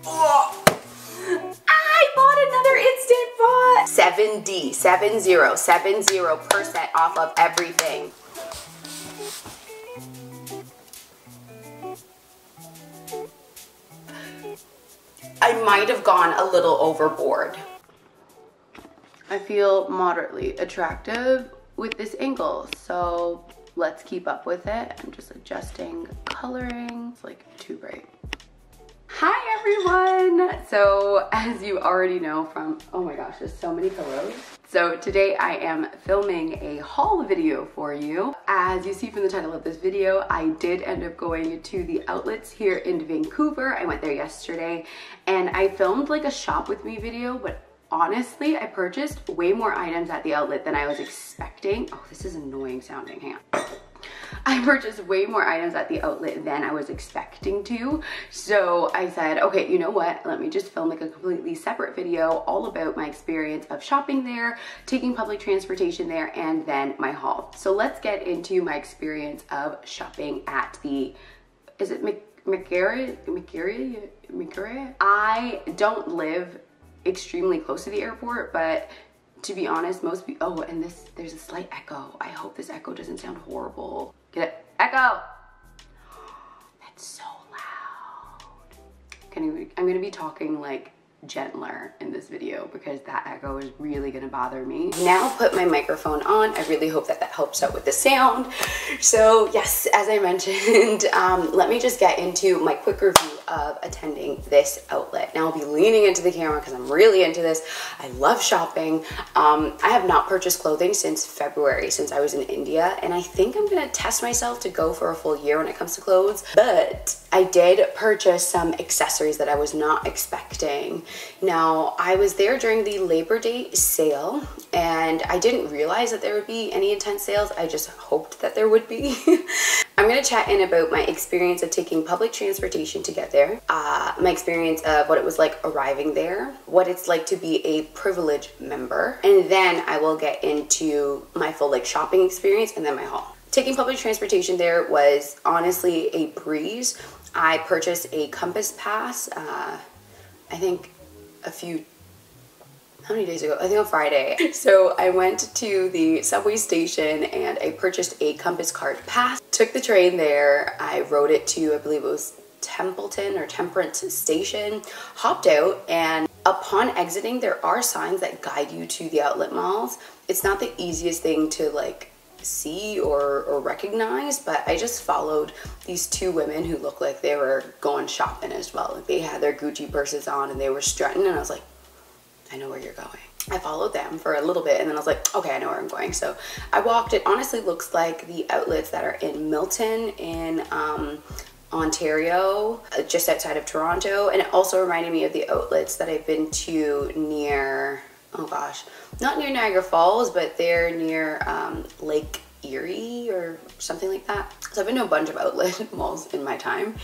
Oh, I bought another Instant Pot. 70% off of everything. I might have gone a little overboard. I feel moderately attractive with this angle, so let's keep up with it. I'm just adjusting coloring. It's like too bright. Hi everyone! So as you already know from, oh my gosh, there's so many pillows. So today I am filming a haul video for you. As you see from the title of this video, I did end up going to the outlets here in Vancouver. I went there yesterday and I filmed like a shop with me video, but honestly, I purchased way more items at the outlet than I was expecting. Oh, this is annoying sounding, hang on. I purchased way more items at the outlet than I was expecting to. So I said, okay, you know what? Let me just film like a completely separate video all about my experience of shopping there, taking public transportation there, and then my haul. So let's get into my experience of shopping at the, is it McArthurGlen? I don't live extremely close to the airport, but to be honest, most people, oh, and there's a slight echo. I hope this echo doesn't sound horrible. Get it? Echo! That's so loud. I'm gonna be talking like gentler in this video because that echo is really gonna bother me. Now put my microphone on. I really hope that helps out with the sound. So yes, as I mentioned, let me just get into my quick review of attending this outlet. Now I'll be leaning into the camera because I'm really into this. I love shopping. I have not purchased clothing since February, since I was in India, and I think I'm gonna test myself to go for a full year when it comes to clothes, but I did purchase some accessories that I was not expecting. Now, I was there during the Labor Day sale, and I didn't realize that there would be any intense sales. I just hoped that there would be. I'm gonna chat in about my experience of taking public transportation to get there, my experience of what it was like arriving there, what it's like to be a privilege member, and then I will get into my full like shopping experience and then my haul. Taking public transportation there was honestly a breeze. I purchased a Compass Pass, I think how many days ago? I think on Friday. So I went to the subway station and I purchased a Compass Card Pass. Took the train there. I rode it to, I believe it was Templeton or Temperance Station. Hopped out, and upon exiting, there are signs that guide you to the outlet malls. It's not the easiest thing to like see or recognize, but I just followed these two women who looked like they were going shopping as well. Like they had their Gucci purses on and they were strutting, and I was like, I know where you're going. I followed them for a little bit and then I was like, okay, I know where I'm going. So I walked. It honestly looks like the outlets that are in Milton in Ontario, just outside of Toronto, and it also reminded me of the outlets that I've been to near, oh gosh, not near Niagara Falls, but they're near Lake Erie or something like that. So I've been to a bunch of outlet malls in my time,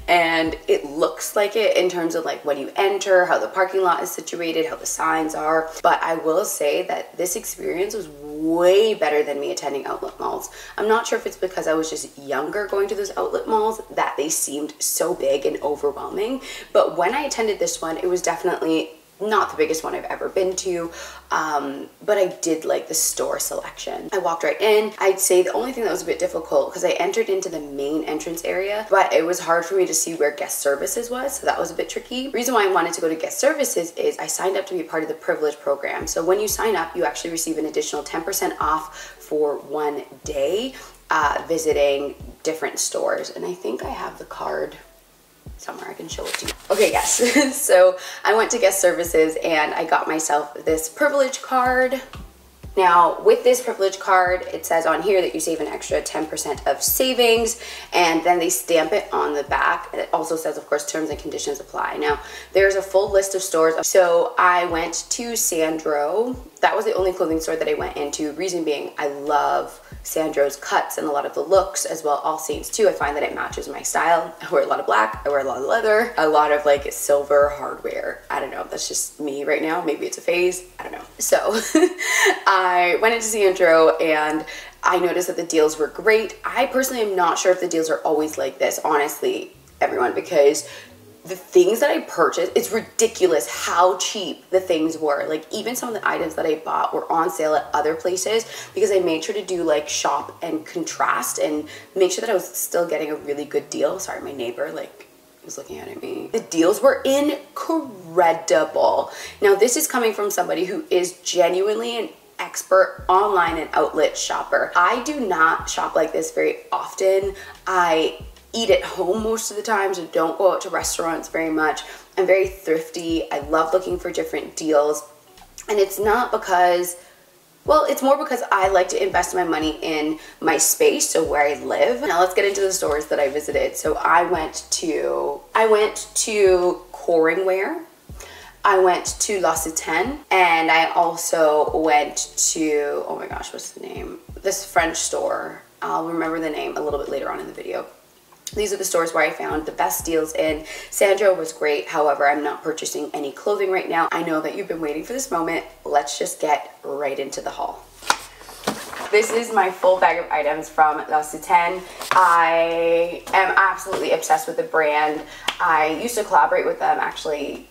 and it looks like it in terms of like when you enter, how the parking lot is situated, how the signs are. But I will say that this experience was way better than me attending outlet malls. I'm not sure if it's because I was just younger going to those outlet malls that they seemed so big and overwhelming, but when I attended this one, it was definitely not the biggest one I've ever been to, but I did like the store selection. I walked right in. I'd say the only thing that was a bit difficult, because I entered into the main entrance area, but it was hard for me to see where guest services was, so that was a bit tricky. The reason why I wanted to go to guest services is I signed up to be a part of the privilege program. So when you sign up, you actually receive an additional 10% off for one day visiting different stores, and I think I have the card somewhere. I can show it to you. Okay, yes. So I went to guest services and I got myself this privilege card. Now with this privilege card, it says on here that you save an extra 10% of savings, and then they stamp it on the back. And it also says, of course, terms and conditions apply. Now there's a full list of stores. So I went to Sandro. That was the only clothing store that I went into. Reason being, I love Sandro's cuts and a lot of the looks, as well All Saints too. I find that it matches my style. I wear a lot of black, I wear a lot of leather, a lot of like silver hardware. I don't know, that's just me right now. Maybe it's a phase, I don't know. So I went into Sandro and I noticed that the deals were great. I personally am not sure if the deals are always like this, honestly, everyone, because the things that I purchased, it's ridiculous how cheap the things were. Like even some of the items that I bought were on sale at other places because I made sure to do like shop and contrast and make sure that I was still getting a really good deal. Sorry, my neighbor like was looking at me. The deals were incredible. Now this is coming from somebody who is genuinely an expert online and outlet shopper. I do not shop like this very often. I eat at home most of the time, so don't go out to restaurants very much. I'm very thrifty. I love looking for different deals. And it's not because, well, it's more because I like to invest my money in my space, so where I live. Now let's get into the stores that I visited. So I went to Corel. I went to L'Occitane, and I also went to, oh my gosh, what's the name? This French store. I'll remember the name a little bit later on in the video. These are the stores where I found the best deals in. Sandro was great. However, I'm not purchasing any clothing right now. I know that you've been waiting for this moment. Let's just get right into the haul. This is my full bag of items from L'Occitane. I am absolutely obsessed with the brand. I used to collaborate with them actually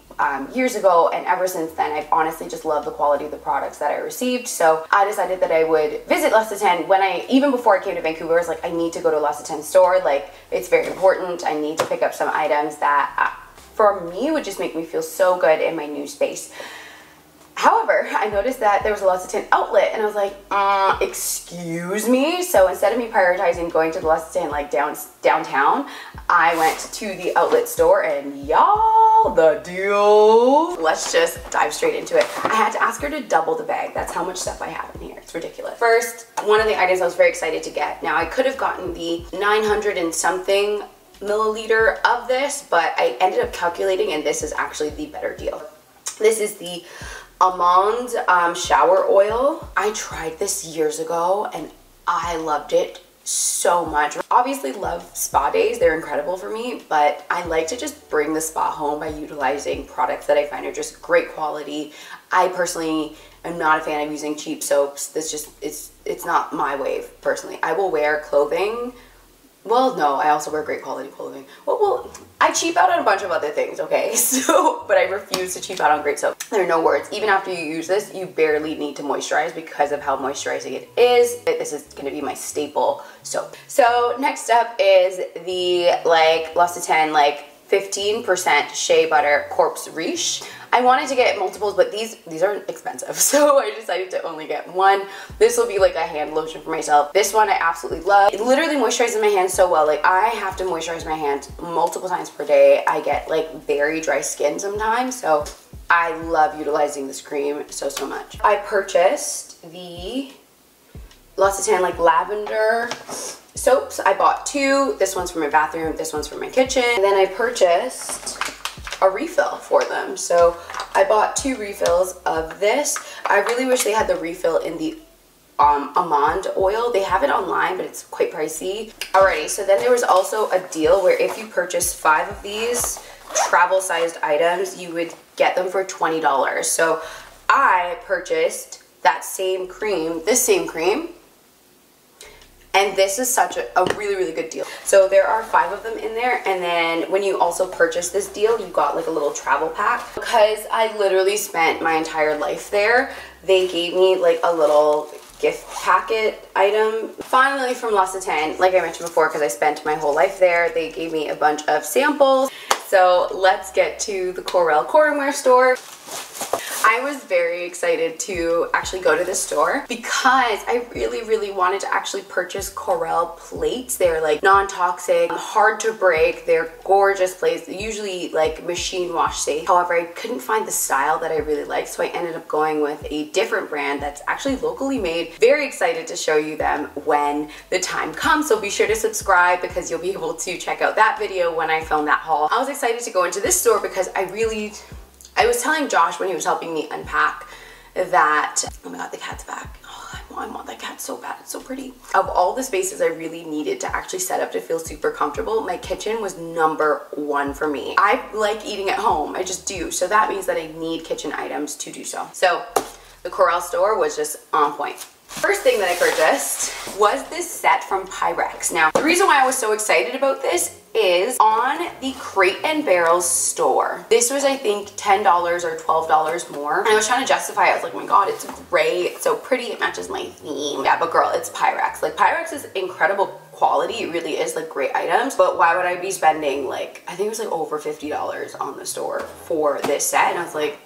years ago, and ever since then I've honestly just loved the quality of the products that I received. So I decided that I would visit L'Occitane even before I came to Vancouver. I was like, I need to go to a L'Occitane store. Like, it's very important. I need to pick up some items that for me would just make me feel so good in my new space. However, I noticed that there was a L'Occitane outlet, and I was like, excuse me? So instead of me prioritizing going to the L'Occitane like downtown, I went to the outlet store, and y'all, the deal. Let's just dive straight into it. I had to ask her to double the bag. That's how much stuff I have in here. It's ridiculous. First, one of the items I was very excited to get. Now, I could have gotten the 900 and something milliliter of this, but I ended up calculating, and this is actually the better deal. This is the almond shower oil. I tried this years ago and I loved it so much. Obviously love spa days, they're incredible for me, but I like to just bring the spa home by utilizing products that I find are just great quality. I personally am not a fan of using cheap soaps. This just, it's not my wave personally. I will wear clothing. Well, no, I also wear great quality clothing. Well, I cheap out on a bunch of other things, okay? So, but I refuse to cheap out on great soap. There are no words. Even after you use this, you barely need to moisturize because of how moisturizing it is. This is gonna be my staple soap. So next up is the L'Occitane 15% shea butter corpse riche. I wanted to get multiples, but these aren't expensive, so I decided to only get one. This will be like a hand lotion for myself. This one I absolutely love. It literally moisturizes my hands so well. Like, I have to moisturize my hands multiple times per day. I get like very dry skin sometimes, so I love utilizing this cream so much. I purchased the L'Occitane lavender soaps. I bought two. This one's for my bathroom, this one's for my kitchen. And then I purchased a refill for them. So I bought 2 refills of this. I really wish they had the refill in the almond oil. They have it online, but it's quite pricey. Alrighty, so then there was also a deal where if you purchase 5 of these travel-sized items, you would get them for $20. So I purchased that same cream, this same cream, and this is such a really good deal. So there are 5 of them in there, and then when you also purchase this deal, you got like a little travel pack. Because I literally spent my entire life there, they gave me like a little gift packet item. Finally, from L'Occitane, like I mentioned before, because I spent my whole life there, they gave me a bunch of samples. So let's get to the Corel Cornware store. I was very excited to actually go to this store because I really wanted to actually purchase Corel plates. They're like non-toxic, hard to break, they're gorgeous plates, usually like machine wash safe. However, I couldn't find the style that I really liked, so I ended up going with a different brand that's actually locally made. Very excited to show you them when the time comes, so be sure to subscribe because you'll be able to check out that video when I film that haul. I was excited to go into this store because I was telling Josh when he was helping me unpack that, oh my god, the cat's back. Oh, I want that cat so bad, it's so pretty. Of all the spaces I really needed to actually set up to feel super comfortable, my kitchen was #1 for me. I like eating at home, I just do. So that means that I need kitchen items to do so. So the Corel store was just on point. First thing that I purchased was this set from Pyrex. Now, the reason why I was so excited about this is on the Crate and Barrel store. This was, I think, $10 or $12 more. And I was trying to justify it. I was like, oh my god, it's gray. It's so pretty. It matches my theme. Yeah, but girl, it's Pyrex. Like, Pyrex is incredible quality. It really is, like, great items. But why would I be spending, like, I think it was like over $50 on the store for this set? And I was like,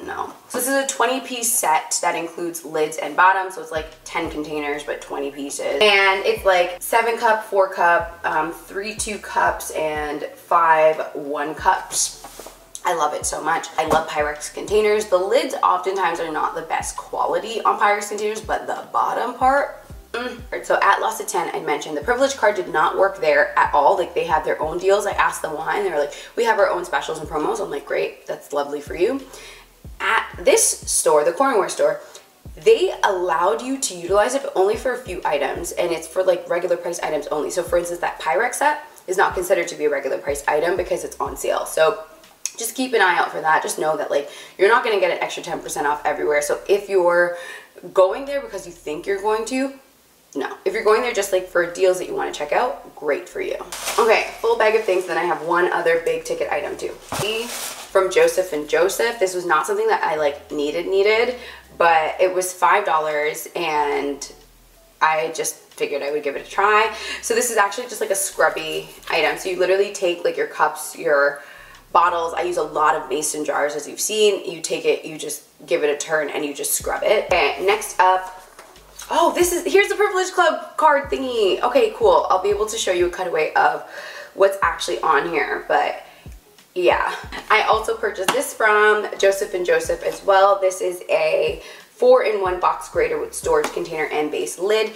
no. So this is a 20-piece set that includes lids and bottoms, so it's like 10 containers but 20 pieces. And it's like 7 cup, 4 cup, 3 2 cups, and 5 1 cups. I love it so much. I love Pyrex containers. The lids oftentimes are not the best quality on Pyrex containers, but the bottom part, So at Lost at 10, I mentioned the privilege card did not work there at all. Like, they had their own deals. I asked them why, and they were like, we have our own specials and promos. I'm like, great, that's lovely for you. At this store, the Cornware store, they allowed you to utilize it, but only for a few items, and it's for like regular price items only. So for instance, that Pyrex set is not considered to be a regular price item because it's on sale. So just keep an eye out for that. Just know that, like, you're not going to get an extra 10% off everywhere. So if you're going there because you think you're going to, no. If you're going there just like for deals that you want to check out, great for you. Okay, full bag of things. Then I have one other big ticket item too. From Joseph & Joseph. This was not something that I like needed, but it was $5 and I just figured I would give it a try. So this is actually just like a scrubby item. So you literally take like your cups, your bottles. I use a lot of mason jars, as you've seen. You take it, you just give it a turn, and you just scrub it. Okay, next up, oh, here's the Privilege Club card thingy. Okay, cool. I'll be able to show you a cutaway of what's actually on here, but yeah. I also purchased this from Joseph & Joseph as well. This is a 4-in-1 box grater with storage container and base lid.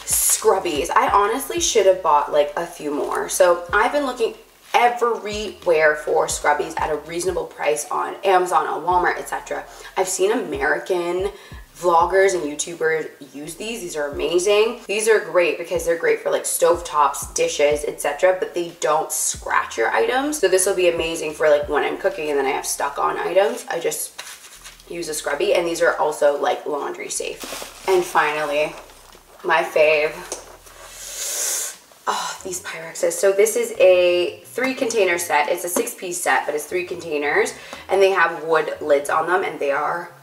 Scrubbies. I honestly should have bought like a few more. So I've been looking everywhere for scrubbies at a reasonable price on Amazon, on Walmart, etc. I've seen American vloggers and YouTubers use these. These are amazing. These are great because they're great for like stovetops, dishes, etc. But they don't scratch your items. So this will be amazing for like when I'm cooking and then I have stuck on items. I just use a scrubby, and these are also like laundry safe. And finally, my fave. Oh, these Pyrexes. So this is a 3-container set. It's a 6-piece set, but it's 3 containers, and they have wood lids on them, and they are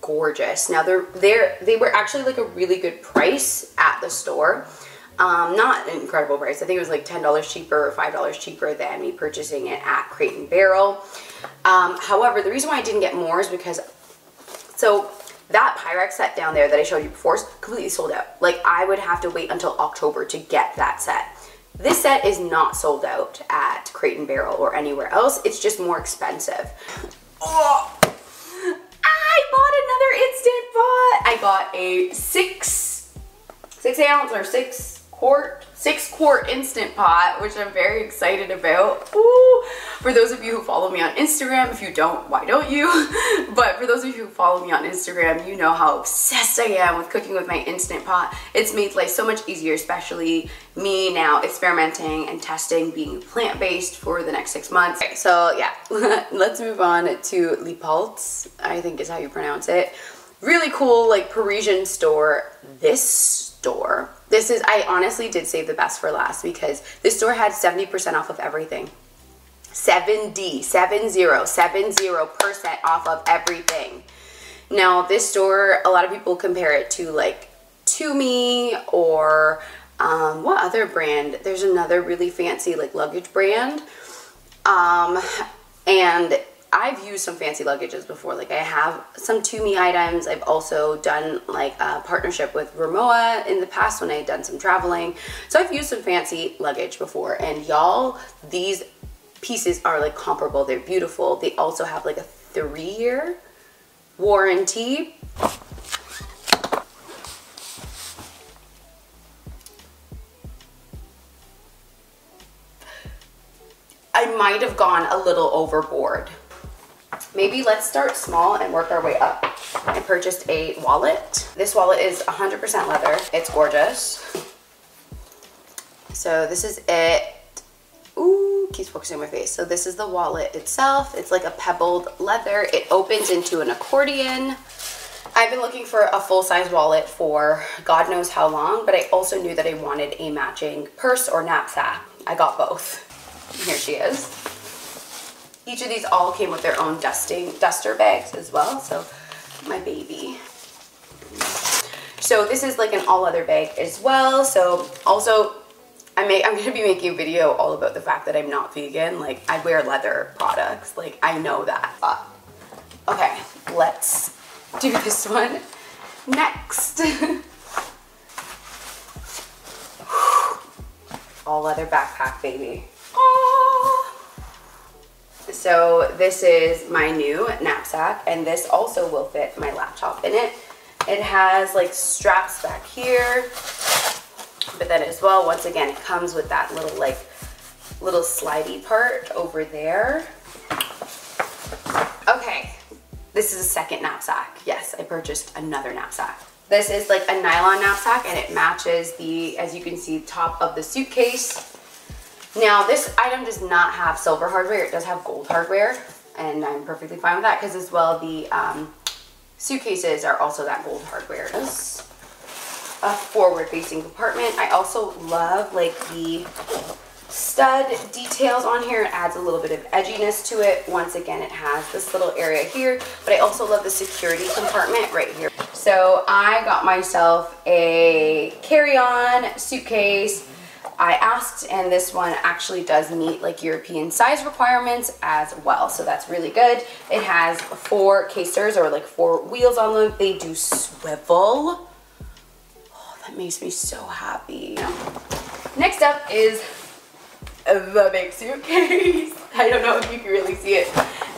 gorgeous. Now they were actually like a really good price at the store. Not an incredible price. I think it was like $10 cheaper or $5 cheaper than me purchasing it at Crate and Barrel. However, the reason why I didn't get more is because, so that Pyrex set down there that I showed you before is completely sold out. Like, I would have to wait until October to get that set. This set is not sold out at Crate and Barrel or anywhere else. It's just more expensive. Oh, I bought another Instant Pot. I got a 6 ounce or 6 quart Instant Pot, which I'm very excited about. Ooh. For those of you who follow me on Instagram, if you don't, why don't you? But for those of you who follow me on Instagram, you know how obsessed I am with cooking with my Instant Pot. It's made life so much easier, especially me now experimenting and testing being plant-based for the next 6 months. Okay, so yeah, let's move on to Le Pulse, I think is how you pronounce it. Really cool, like, Parisian store. This store, I honestly did save the best for last because this store had 70% off of everything. 70% off of everything. Now this store, a lot of people compare it to like Tumi or what other brand? There's another really fancy like luggage brand. And I've used some fancy luggages before. Like, I have some Tumi items. I've also done like a partnership with Rimowa in the past when I had done some traveling. So I've used some fancy luggage before, and y'all, these pieces are like comparable. They're beautiful. They also have like a 3-year warranty. I might have gone a little overboard. Maybe let's start small and work our way up. I purchased a wallet. This wallet is 100% leather. It's gorgeous. So this is it. Ooh, keeps focusing on my face. So this is the wallet itself. It's like a pebbled leather. It opens into an accordion. I I've been looking for a full-size wallet for God knows how long, but I also knew that I wanted a matching purse or knapsack. I got both. Here she is. Each of these all came with their own duster bags as well, so my baby. So this is like an all leather bag as well. So also I'm going to be making a video all about the fact that I'm not vegan. Like, I wear leather products. Like, I know that. Okay, let's do this one next. All leather backpack, baby. Aww. So this is my new knapsack, and this also will fit my laptop in it. It has like straps back here, but then as well, once again, it comes with that little little slidey part over there. Okay, this is a second knapsack. Yes, I purchased another knapsack. This is like a nylon knapsack, and it matches the, as you can see, top of the suitcase. Now, this item does not have silver hardware. It does have gold hardware, and I'm perfectly fine with that because as well, the suitcases are also that gold hardware. This a forward-facing compartment. I also love like the stud details on here. It adds a little bit of edginess to it. Once again, it has this little area here, but I also love the security compartment right here. So I got myself a carry-on suitcase. I asked, and this one actually does meet like European size requirements as well, so that's really good. It has 4 casers, or like 4 wheels on them. They do swivel. Oh, that makes me so happy. Next up is the big suitcase. I don't know if you can really see it.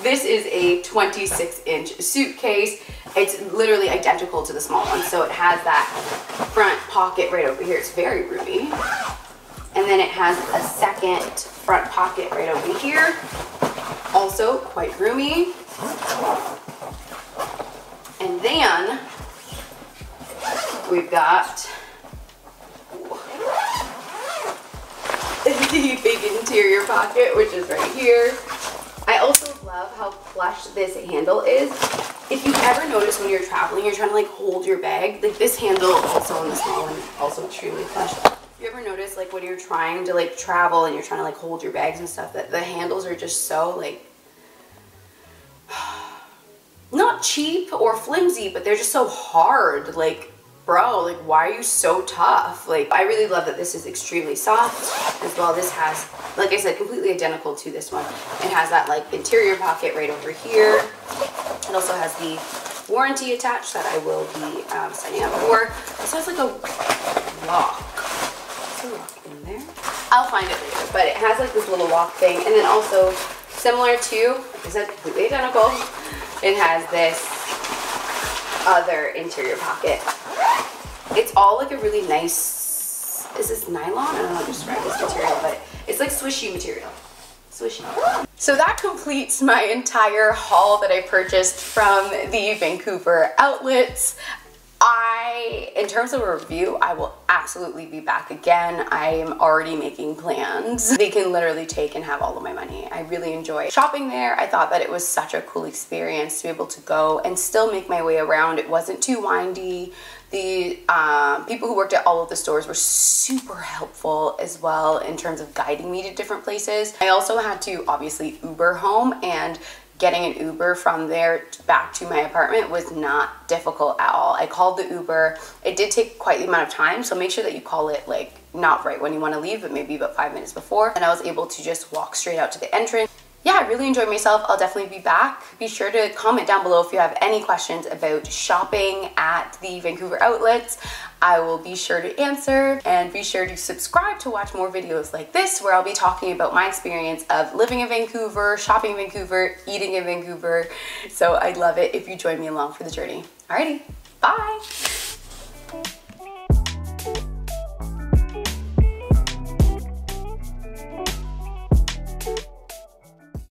This is a 26-inch suitcase. It's literally identical to the small one, so it has that front pocket right over here. It's very roomy. And then it has a second front pocket right over here. Also quite roomy. And then we've got the big interior pocket, which is right here. I also love how plush this handle is. If you ever notice when you're traveling, you're trying to like hold your bag, like this handle, also on the small one, also extremely plush. You ever notice like when you're trying to like travel and you're trying to like hold your bags and stuff, that the handles are just so like, not cheap or flimsy, but they're just so hard. Like, bro, like why are you so tough? Like, I really love that this is extremely soft as well. This has, like I said, completely identical to this one. It has that like interior pocket right over here. It also has the warranty attached that I will be signing up for. It also has like a lock. In there. I'll find it later, but it has like this little lock thing, and then also similar to, like I said, completely identical, it has this other interior pocket. It's all like a really nice, is this nylon? I don't know how to describe this material, but it's like swishy material. Swishy. So that completes my entire haul that I purchased from the Vancouver outlets. In terms of a review, I will absolutely be back again. I am already making plans. They can literally take and have all of my money. I really enjoy shopping there. I thought that it was such a cool experience to be able to go and still make my way around. It wasn't too windy. The people who worked at all of the stores were super helpful as well in terms of guiding me to different places. I also had to obviously Uber home, and getting an Uber from there back to my apartment was not difficult at all. I called the Uber. It did take quite the amount of time, so make sure that you call it like not right when you want to leave, but maybe about 5 minutes before. And I was able to just walk straight out to the entrance. Yeah, I really enjoyed myself. I'll definitely be back. Be sure to comment down below if you have any questions about shopping at the Vancouver outlets. I will be sure to answer, and be sure to subscribe to watch more videos like this, where I'll be talking about my experience of living in Vancouver, shopping in Vancouver, eating in Vancouver. So I'd love it if you join me along for the journey. Alrighty, bye.